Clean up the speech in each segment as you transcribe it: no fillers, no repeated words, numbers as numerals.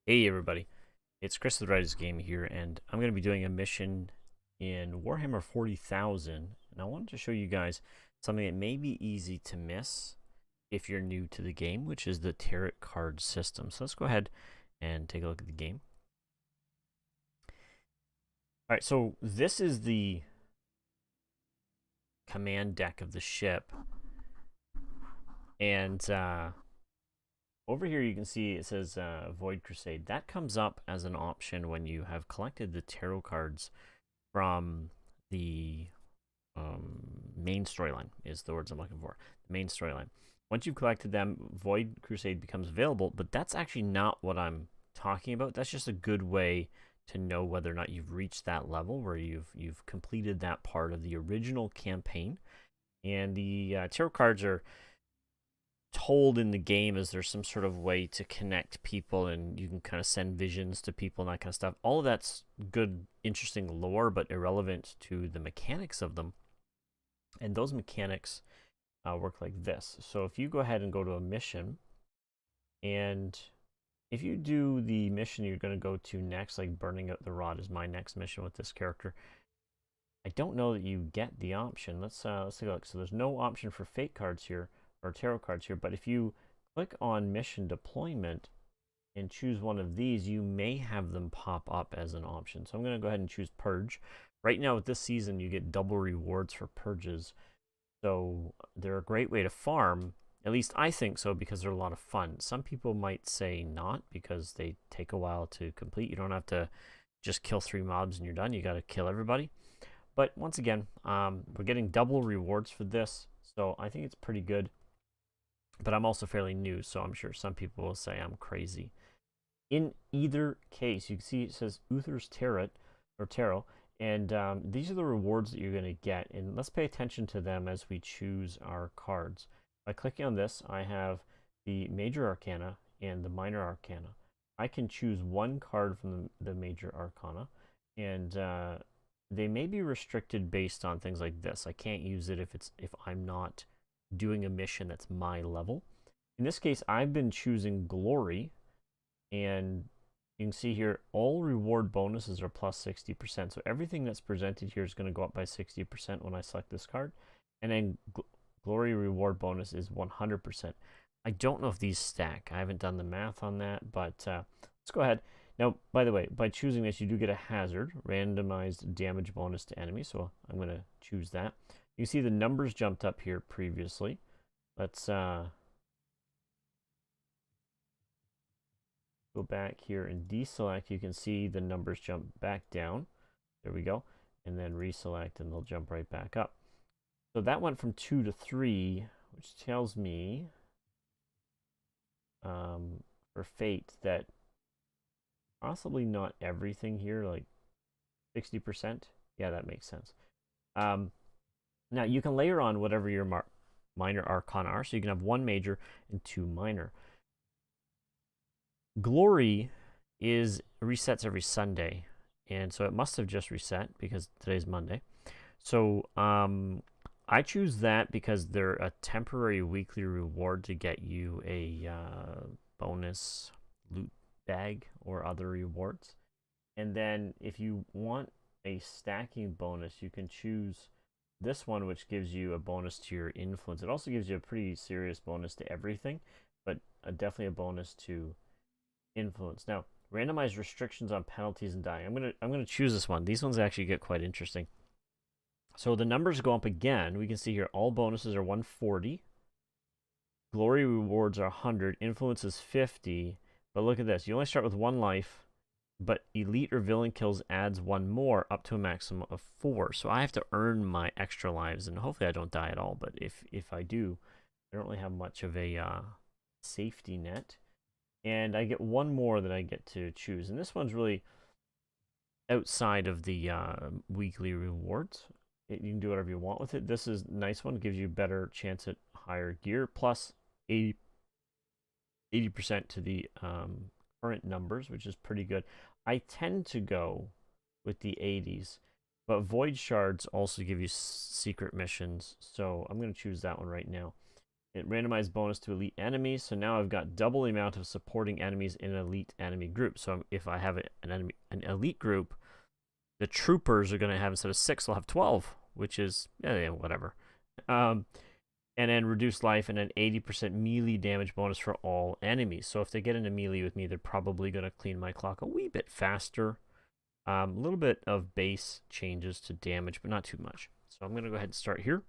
Hey everybody, it's Chris the Writer's Game here, and I'm going to be doing a mission in Warhammer 40,000, and I wanted to show you guys something that may be easy to miss if you're new to the game, which is the tarot card system. So let's go ahead and take a look at the game. Alright, so this is the command deck of the ship, and over here you can see it says Void Crusade. That comes up as an option when you have collected the tarot cards from the main storyline, is the words I'm looking for. The main storyline. Once you've collected them, Void Crusade becomes available, but that's actually not what I'm talking about. That's just a good way to know whether or not you've reached that level where you've completed that part of the original campaign. And the tarot cards are told in the game as there's some sort of way to connect people, and you can kind of send visions to people and that kind of stuff. All of that's good, interesting lore, but irrelevant to the mechanics of them. And those mechanics work like this. So if you go ahead and go to a mission, and if you do the mission you're going to go to next, like Burning Out the Rod is my next mission with this character, I don't know that you get the option. Let's take a look. So there's no option for fate cards here, or tarot cards here, but if you click on mission deployment and choose one of these, you may have them pop up as an option. So I'm going to go ahead and choose Purge. Right now with this season, you get double rewards for purges. So they're a great way to farm. At least I think so, because they're a lot of fun. Some people might say not, because they take a while to complete. You don't have to just kill 3 mobs and you're done. You got to kill everybody. But once again, we're getting double rewards for this, so I think it's pretty good. But I'm also fairly new, so I'm sure some people will say I'm crazy. In either case, you can see it says Uther's Tarot, or Tarot, and these are the rewards that you're going to get. And let's pay attention to them as we choose our cards. By clicking on this, I have the Major Arcana and the Minor Arcana. I can choose one card from the Major Arcana, and they may be restricted based on things like this. I can't use it if I'm not doing a mission that's my level. In this case, I've been choosing Glory, and you can see here all reward bonuses are plus 60%. So everything that's presented here is going to go up by 60% when I select this card. And then Glory reward bonus is 100%. I don't know if these stack. I haven't done the math on that, but let's go ahead. Now, by the way, by choosing this, you do get a hazard, randomized damage bonus to enemies, so I'm going to choose that. You can see the numbers jumped up here previously. Let's go back here and deselect. You can see the numbers jump back down. There we go. And then reselect, and they'll jump right back up. So that went from 2 to 3, which tells me for fate that possibly not everything here, like 60%. Yeah, that makes sense. Now, you can layer on whatever your minor arcana are, so you can have 1 major and 2 minor. Glory resets every Sunday, and so it must have just reset because today's Monday. So I choose that because they're a temporary weekly reward to get you a bonus loot bag or other rewards. And then if you want a stacking bonus, you can choose this one, which gives you a bonus to your influence. It also gives you a pretty serious bonus to everything, but definitely a bonus to influence. Now, randomize restrictions on penalties and dying. I'm gonna choose this one. These ones actually get quite interesting. So the numbers go up again. We can see here all bonuses are 140. Glory rewards are 100. Influence is 50. But look at this. You only start with 1 life, but elite or villain kills adds 1 more, up to a maximum of 4. So I have to earn my extra lives, and hopefully I don't die at all. But if I do, I don't really have much of a safety net. And I get 1 more that I get to choose. And this one's really outside of the weekly rewards. You can do whatever you want with it. This is a nice one. Gives you better chance at higher gear, plus 80% to the current numbers, which is pretty good. I tend to go with the 80s, but Void Shards also give you secret missions, so I'm going to choose that one right now. It randomized bonus to elite enemies. So now I've got double the amount of supporting enemies in an elite enemy group. So if I have an elite group, the troopers are going to have, instead of 6, they'll have 12, which is, yeah, whatever. And then reduced life and an 80% melee damage bonus for all enemies. So if they get into melee with me, they're probably going to clean my clock a wee bit faster. A little bit of base changes to damage, but not too much. So I'm going to go ahead and start here.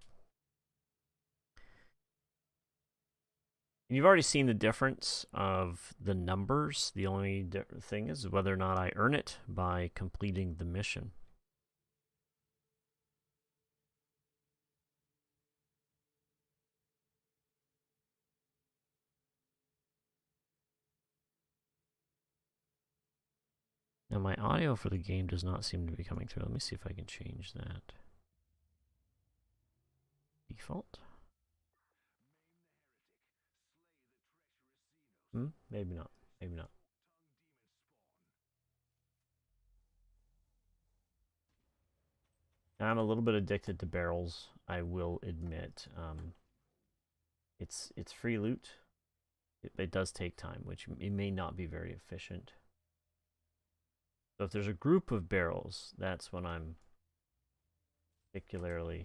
You've already seen the difference of the numbers. The only thing is whether or not I earn it by completing the mission. Now my audio for the game does not seem to be coming through. Let me see if I can change that. Default? Maybe not. Maybe not. I'm a little bit addicted to barrels, I will admit. It's free loot. It does take time, which it may not be very efficient. So if there's a group of barrels, that's when I'm particularly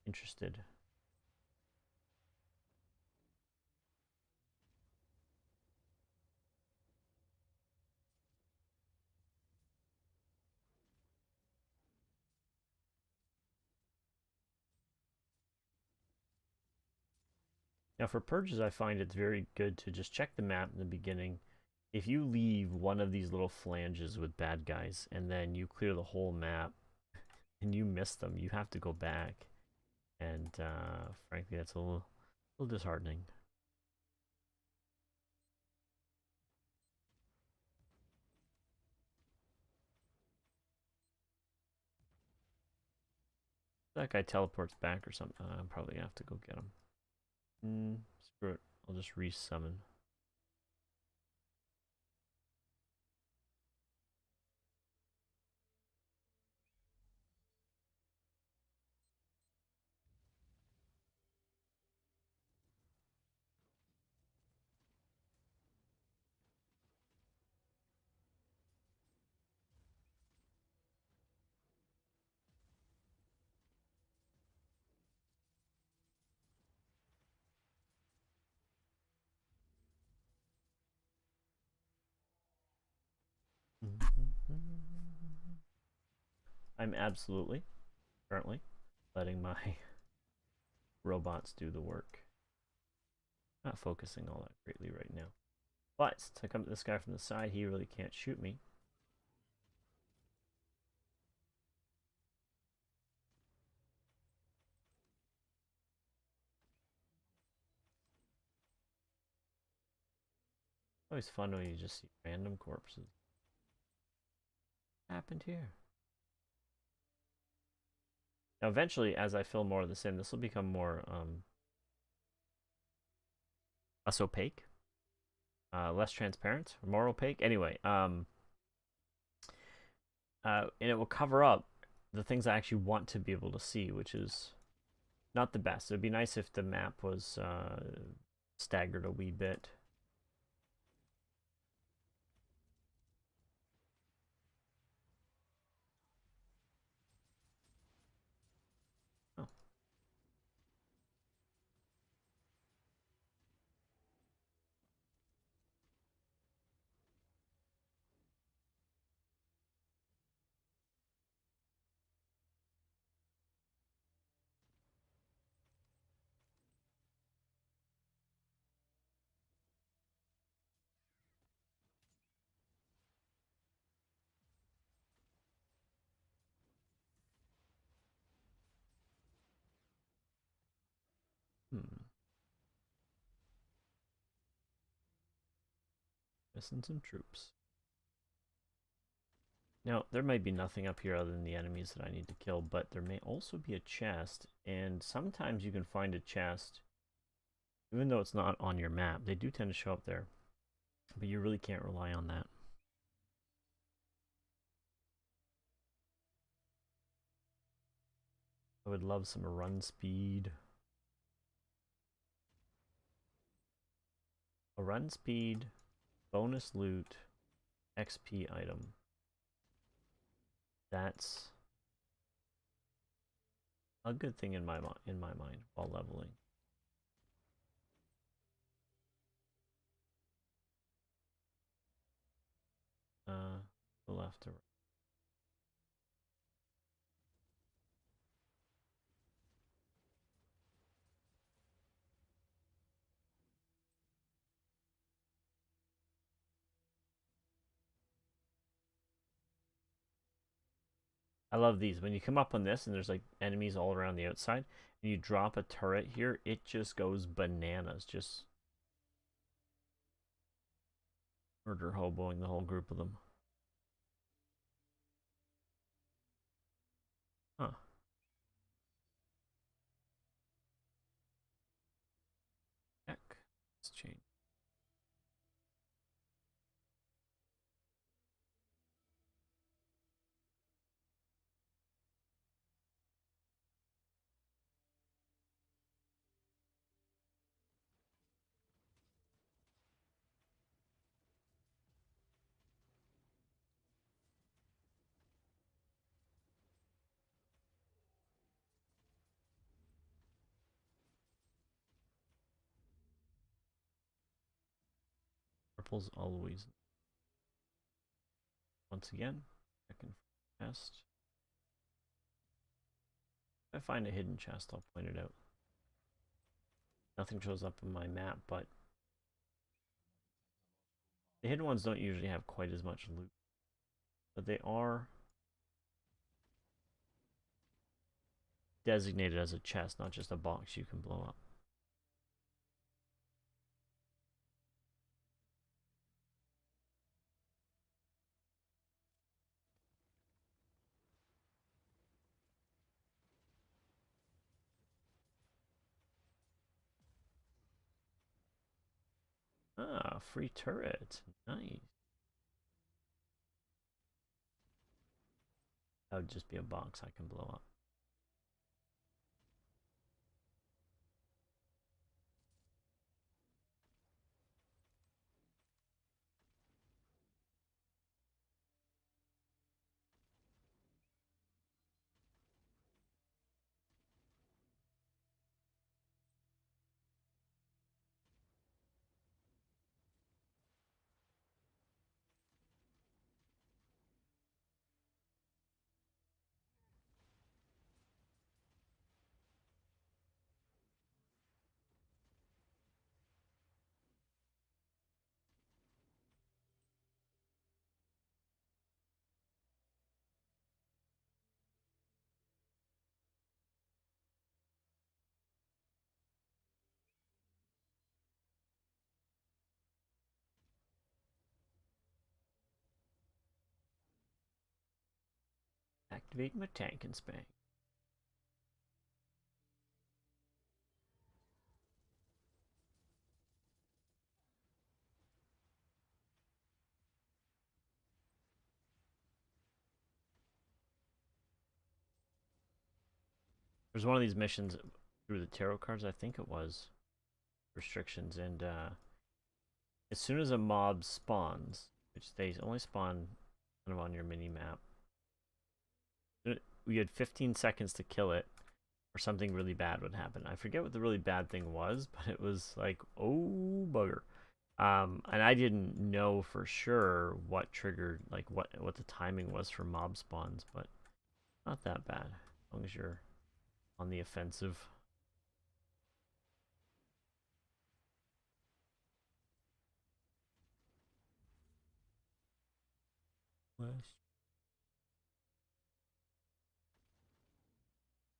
interested. Now for purges, I find it's very good to just check the map in the beginning. If you leave one of these little flanges with bad guys and then you clear the whole map and you miss them, you have to go back. And frankly, that's a little disheartening. That guy teleports back or something. I'm probably gonna have to go get him. Screw it. I'll just resummon. I'm absolutely, currently, letting my robots do the work. Not focusing all that greatly right now. But to come at this guy from the side, he really can't shoot me. Always fun when you just see random corpses. What happened here? Now eventually, as I fill more of this in, this will become more less opaque. Less transparent, more opaque. Anyway, and it will cover up the things I actually want to be able to see, which is not the best. It'd be nice if the map was staggered a wee bit. Oh. Missing some troops. Now, there might be nothing up here other than the enemies that I need to kill, but there may also be a chest, and sometimes you can find a chest, even though it's not on your map. They do tend to show up there, but you really can't rely on that. I would love some run speed. run speed, bonus loot, XP item. That's a good thing in my mind while leveling. The left or right. I love these. When you come up on this and there's like enemies all around the outside, and you drop a turret here, it just goes bananas. Just murder hoboing the whole group of them. Huh. Heck. Let's change. Purple's always. Once again, checking for chest. If I find a hidden chest, I'll point it out. Nothing shows up on my map, but the hidden ones don't usually have quite as much loot. But they are designated as a chest, not just a box you can blow up. Ah, free turret. Nice. That would just be a box I can blow up. Activate my tank and spank. There's one of these missions through the tarot cards, I think it was. Restrictions, and as soon as a mob spawns, which they only spawn kind of on your mini map, we had 15 seconds to kill it, or something really bad would happen. I forget what the really bad thing was, but it was like, oh bugger. And I didn't know for sure what triggered, like what the timing was for mob spawns, but not that bad as long as you're on the offensive. West.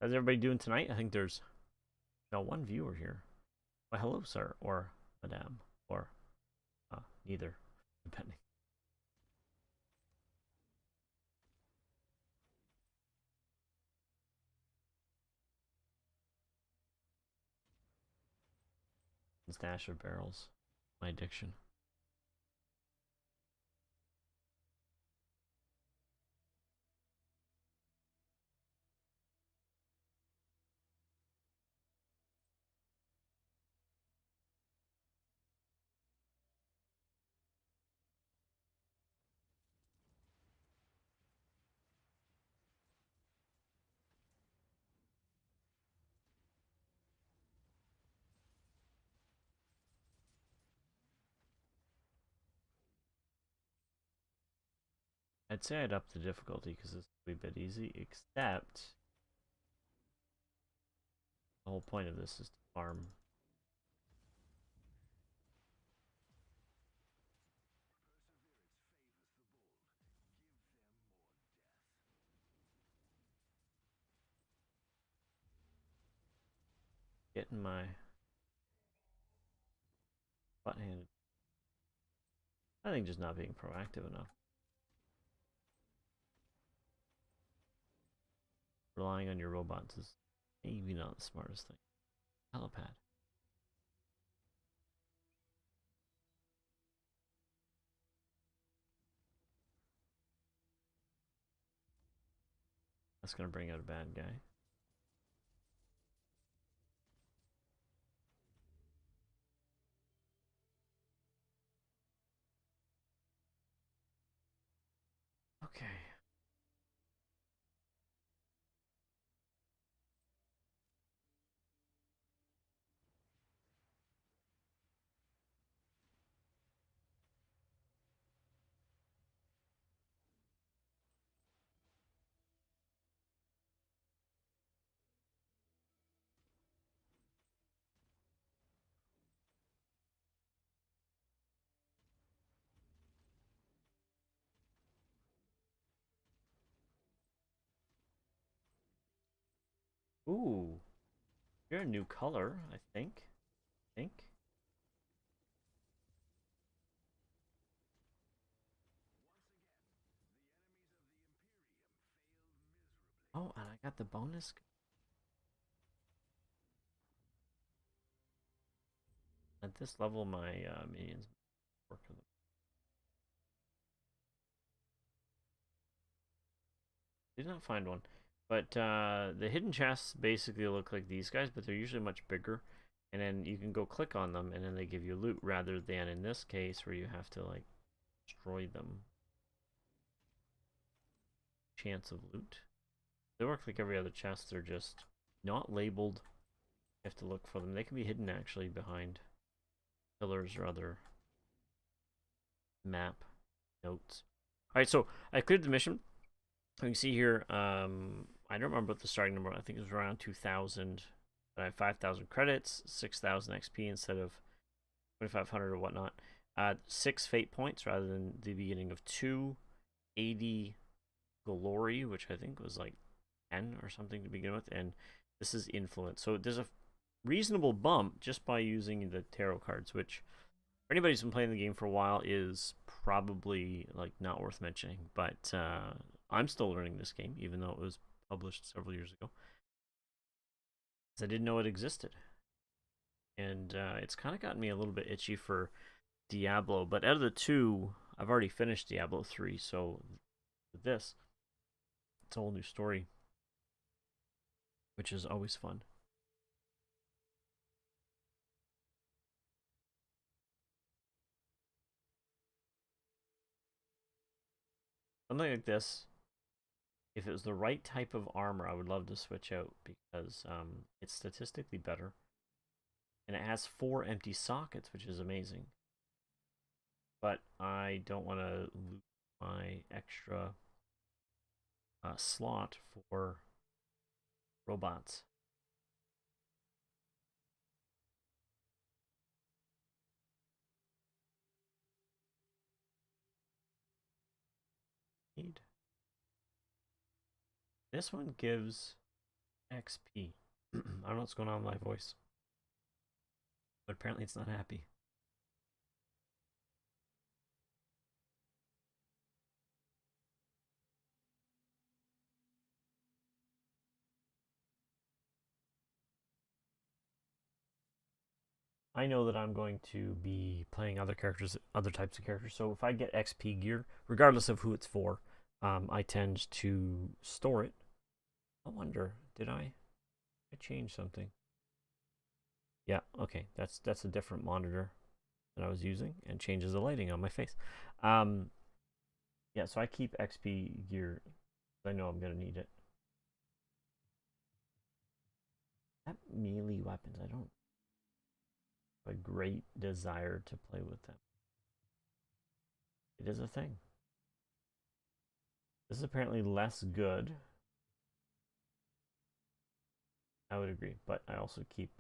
How's everybody doing tonight? I think there's one viewer here. Well, hello, sir, or madame, or neither, depending. Stash of barrels. My addiction. I'd say I'd up the difficulty because it's a wee bit easy, except the whole point of this is to farm. Getting my butt handed. I think just not being proactive enough. Relying on your robots is maybe not the smartest thing. Helipad. That's gonna bring out a bad guy. Okay. Ooh, you're a new color, I think. Oh, and I got the bonus. At this level, my minions work with them. Did not find one. But the hidden chests basically look like these guys, but they're usually much bigger. And then you can go click on them, and then they give you loot, rather than in this case where you have to like destroy them. Chance of loot. They work like every other chest. They're just not labeled. You have to look for them. They can be hidden actually behind pillars or other map notes. All right, so I cleared the mission. You can see here, I don't remember what the starting number. I think it was around 2,000. I have 5,000 credits, 6,000 XP instead of 2,500 or whatnot. 6 fate points rather than the beginning of 2. 80 glory, which I think was like 10 or something to begin with, and this is influence. So there's a reasonable bump just by using the tarot cards, which for anybody who's been playing the game for a while is probably like not worth mentioning. But I'm still learning this game, even though it was published several years ago. I didn't know it existed, and it's kind of gotten me a little bit itchy for Diablo. But out of the two, I've already finished Diablo 3, so with this, it's a whole new story, which is always fun. Something like this, if it was the right type of armor, I would love to switch out because it's statistically better. And it has 4 empty sockets, which is amazing. But I don't want to lose my extra slot for robots. This one gives XP. I don't know what's going on with my voice, but apparently it's not happy. I know that I'm going to be playing other characters, other types of characters. So if I get XP gear, regardless of who it's for, I tend to store it. I wonder, did I change something? Yeah, okay, that's a different monitor that I was using and changes the lighting on my face. Yeah, so I keep XP gear. I know I'm gonna need it. That melee weapons, I don't have a great desire to play with them. It is a thing. This is apparently less good. I would agree, but I also keep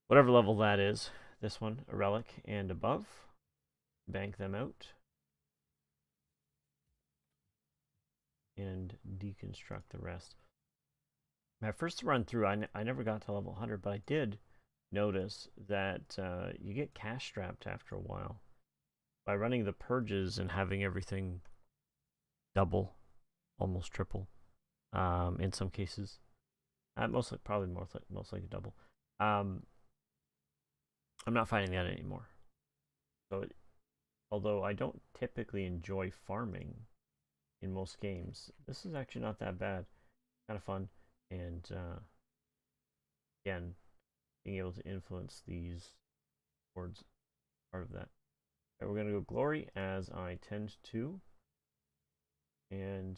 whatever level that is. This one, a relic and above. Bank them out. And deconstruct the rest. My first run through, I never got to level 100, but I did notice that you get cash strapped after a while. By running the purges and having everything double, almost triple, in some cases. Probably most likely double. I'm not finding that anymore. So, although I don't typically enjoy farming in most games, this is actually not that bad. Kind of fun, and again, being able to influence these boards, part of that. Right, we're gonna go glory as I tend to, and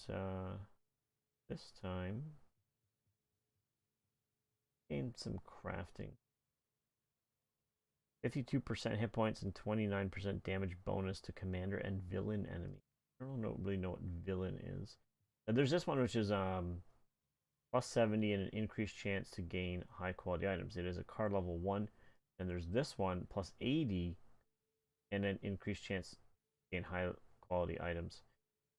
this time gain some crafting. 52% hit points and 29% damage bonus to commander and villain enemy. I don't really know what villain is. And there's this one which is plus 70 and an increased chance to gain high quality items. It is a card level 1. And there's this one plus 80 and an increased chance to gain high quality items.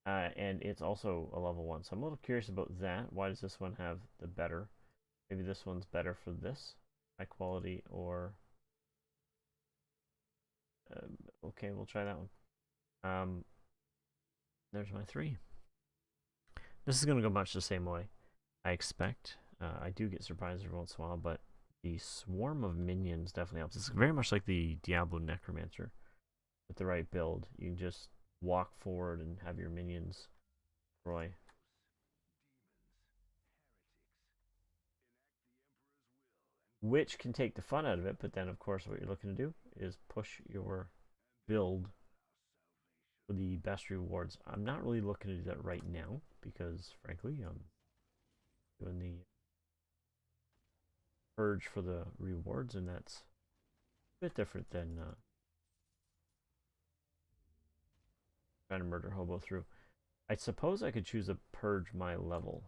And it's also a level 1. So I'm a little curious about that. Why does this one have the better? Maybe this one's better for this high quality, or okay, we'll try that one. There's my 3. This is going to go much the same way, I expect. I do get surprised every once in a while, but the swarm of minions definitely helps. It's very much like the Diablo Necromancer. With the right build, you can just walk forward and have your minions destroy. Which can take the fun out of it, but then of course what you're looking to do is push your build for the best rewards. I'm not really looking to do that right now because frankly I'm doing the purge for the rewards, and that's a bit different than trying to murder hobo through. I suppose I could choose to purge my level.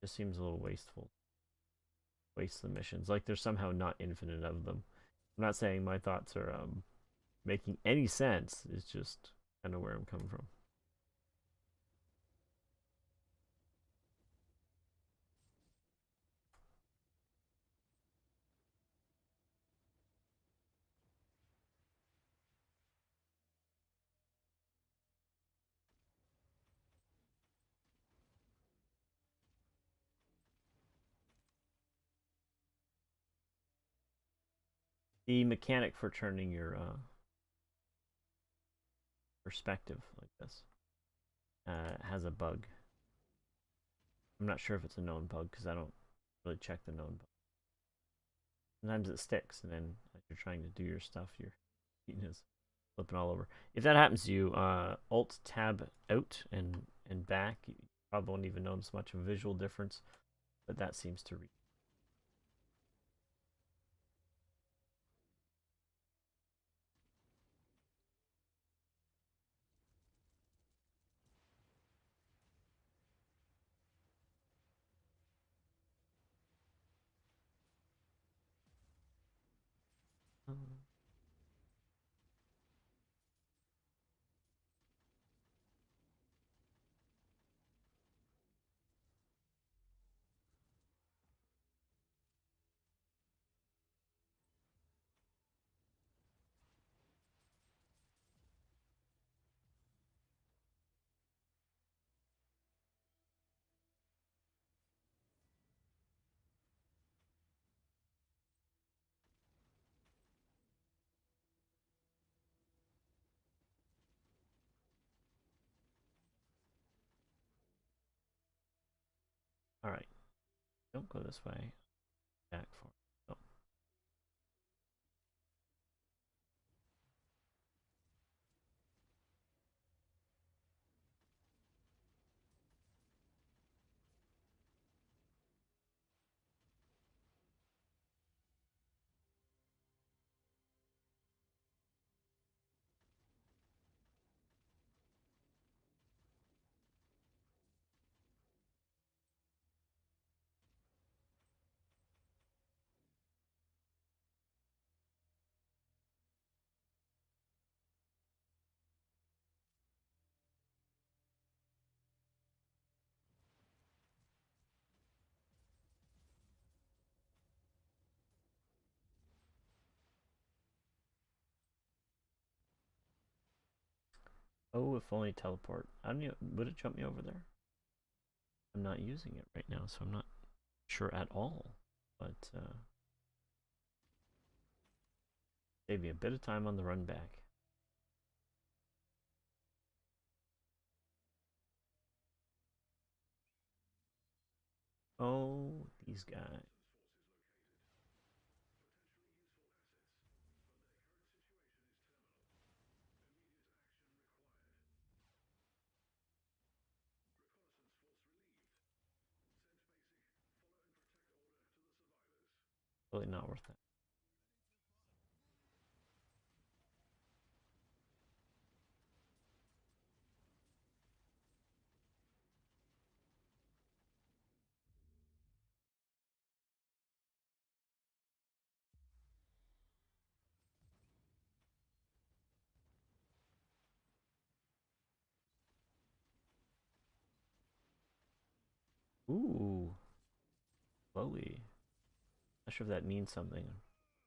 Just seems a little wasteful. Waste the missions. Like there's somehow not infinite of them. I'm not saying my thoughts are making any sense. It's just kind of where I'm coming from. The mechanic for turning your perspective like this has a bug. I'm not sure if it's a known bug because I don't really check the known bug. Sometimes it sticks, and then as you're trying to do your stuff, your screen is flipping all over. If that happens to you, Alt Tab out and back. You probably won't even notice much of a visual difference, but that seems to read. All right, don't go this way. Back for. Oh. Oh, if only teleport. I don't know. Would it jump me over there? I'm not using it right now, so I'm not sure at all. But save me a bit of time on the run back. Oh, these guys. Really not worth it. Ooh, Chloe. Not sure if that means something,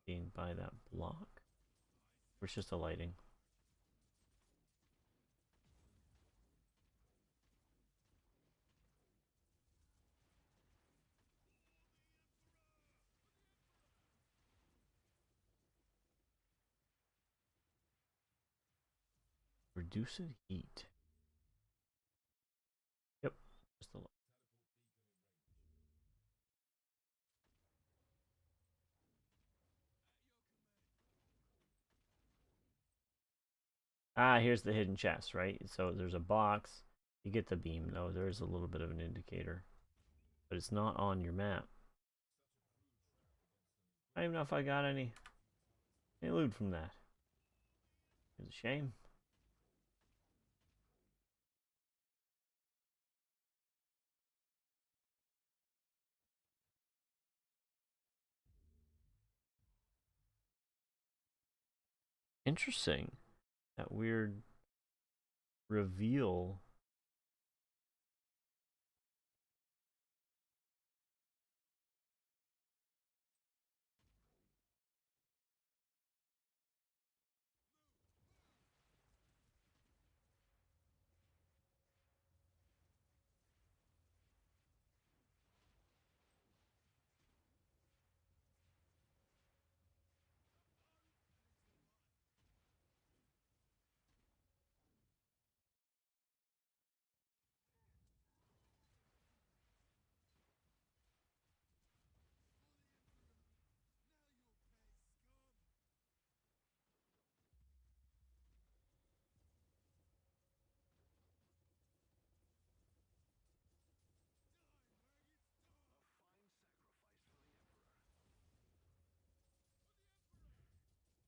being by that block. Or it's just a lighting. Reduced heat. Yep, just a light. Ah, here's the hidden chest, right? So there's a box. You get the beam, though. There is a little bit of an indicator. But it's not on your map. I don't even know if I got any loot from that. It's a shame. Interesting. That weird reveal.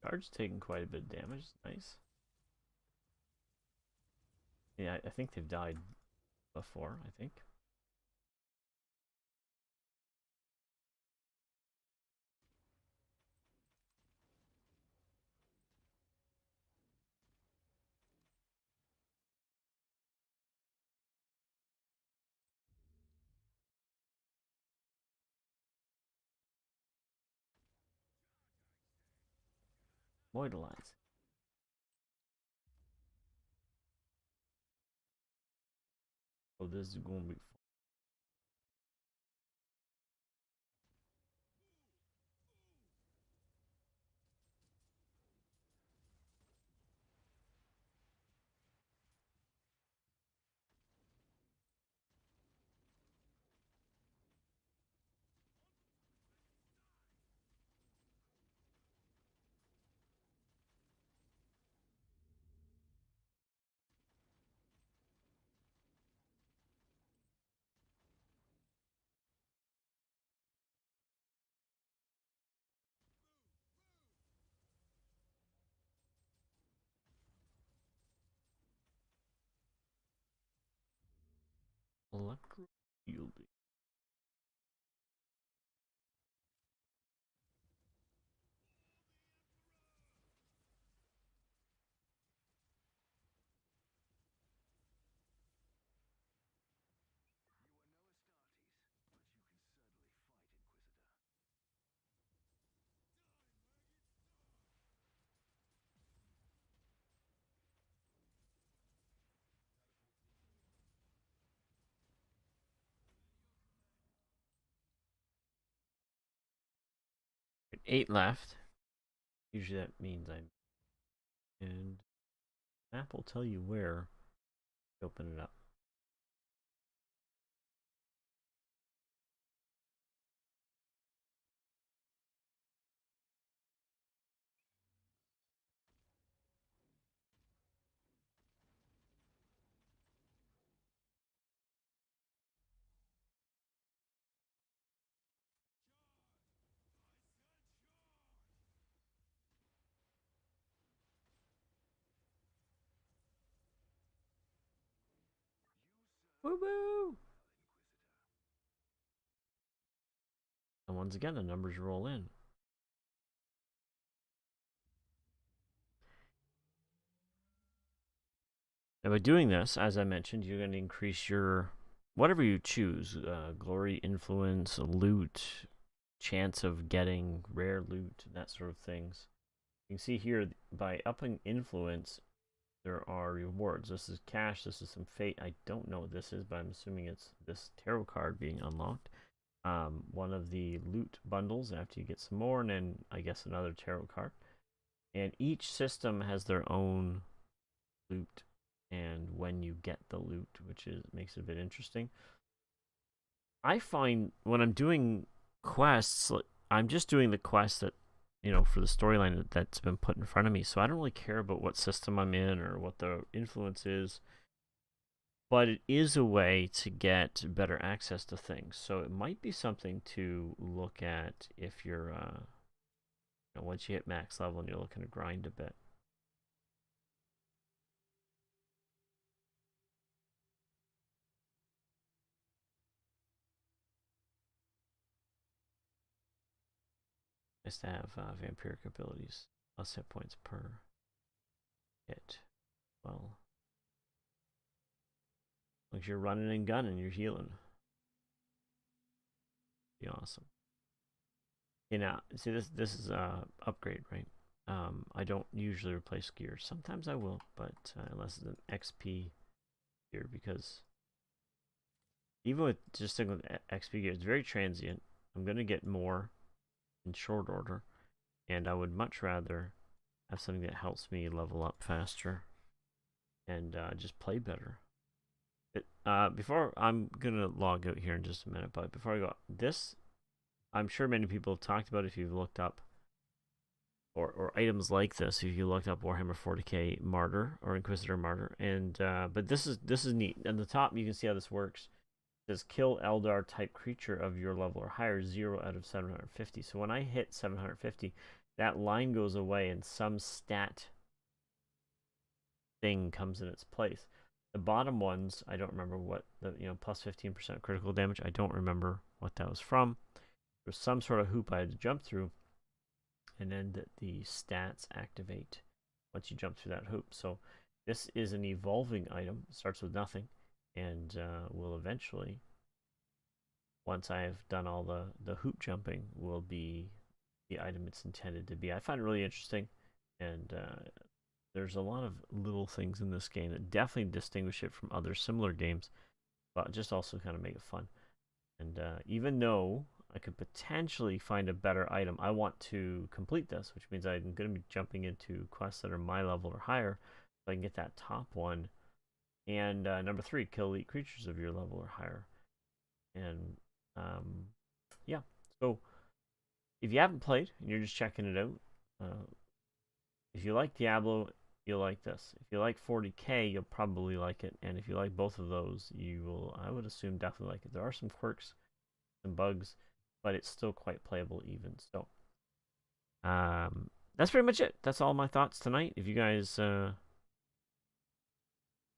Guard's taking quite a bit of damage. Nice. Yeah, I think they've died before, I think. Mortalize. Oh, this is going to be fun. Electro shielding. 8 left. Usually that means I'm... And map will tell you where to open it up. Woo woo! And once again, the numbers roll in. Now, by doing this, as I mentioned, you're going to increase your whatever you choose, glory, influence, loot, chance of getting rare loot, that sort of things. You can see here, by upping influence, there are rewards. This is cash, this is some fate. I don't know what this is, but I'm assuming it's this tarot card being unlocked. One of the loot bundles after you get some more, and then I guess another tarot card. And each system has their own loot and when you get the loot, which makes it a bit interesting. I find when I'm doing quests, I'm just doing the quest that, for the storyline that's been put in front of me. So I don't really care about what system I'm in or what the influence is. But it is a way to get better access to things. So it might be something to look at if you're, once you hit max level and you're looking to grind a bit. Nice to have vampiric abilities. Plus hit points per hit. Well, like you're running and gunning, you're healing. Be awesome. Now, see this is upgrade, right? I don't usually replace gear. Sometimes I will, but unless it's an XP gear, because even with just sticking with XP gear, it's very transient. I'm gonna get more in short order, and I would much rather have something that helps me level up faster and just play better. Before I'm gonna log out here in just a minute, but before I go, this I'm sure many people have talked about if you've looked up or items like this. If you looked up Warhammer 40k Martyr or Inquisitor Martyr, and but this is neat. At the top, you can see how this works. It says kill Eldar type creature of your level or higher, 0 out of 750. So when I hit 750, that line goes away and some stat thing comes in its place. The bottom ones, I don't remember what the plus 15% critical damage. I don't remember what that was from. There was some sort of hoop I had to jump through, and then the stats activate once you jump through that hoop. So this is an evolving item. It starts with nothing, and will eventually, once I have done all the hoop jumping, will be the item it's intended to be. I find it really interesting, and there's a lot of little things in this game that definitely distinguish it from other similar games, but just also kind of make it fun. And even though I could potentially find a better item, I want to complete this, which means I'm going to be jumping into quests that are my level or higher, so I can get that top one. And number 3, kill elite creatures of your level or higher. And yeah, so if you haven't played and you're just checking it out, if you like Diablo, you'll like this. If you like 40k, you'll probably like it. And if you like both of those, you will, I would assume, definitely like it. There are some quirks, some bugs, but it's still quite playable even. So that's pretty much it. That's all my thoughts tonight. If you guys have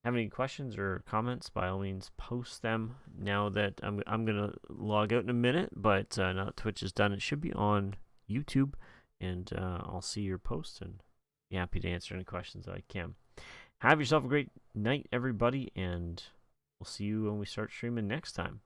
any questions or comments, by all means post them. Now that I'm gonna log out in a minute, but now that Twitch is done, it should be on YouTube, and I'll see your post and be happy to answer any questions that I can. Have yourself a great night, everybody, and we'll see you when we start streaming next time.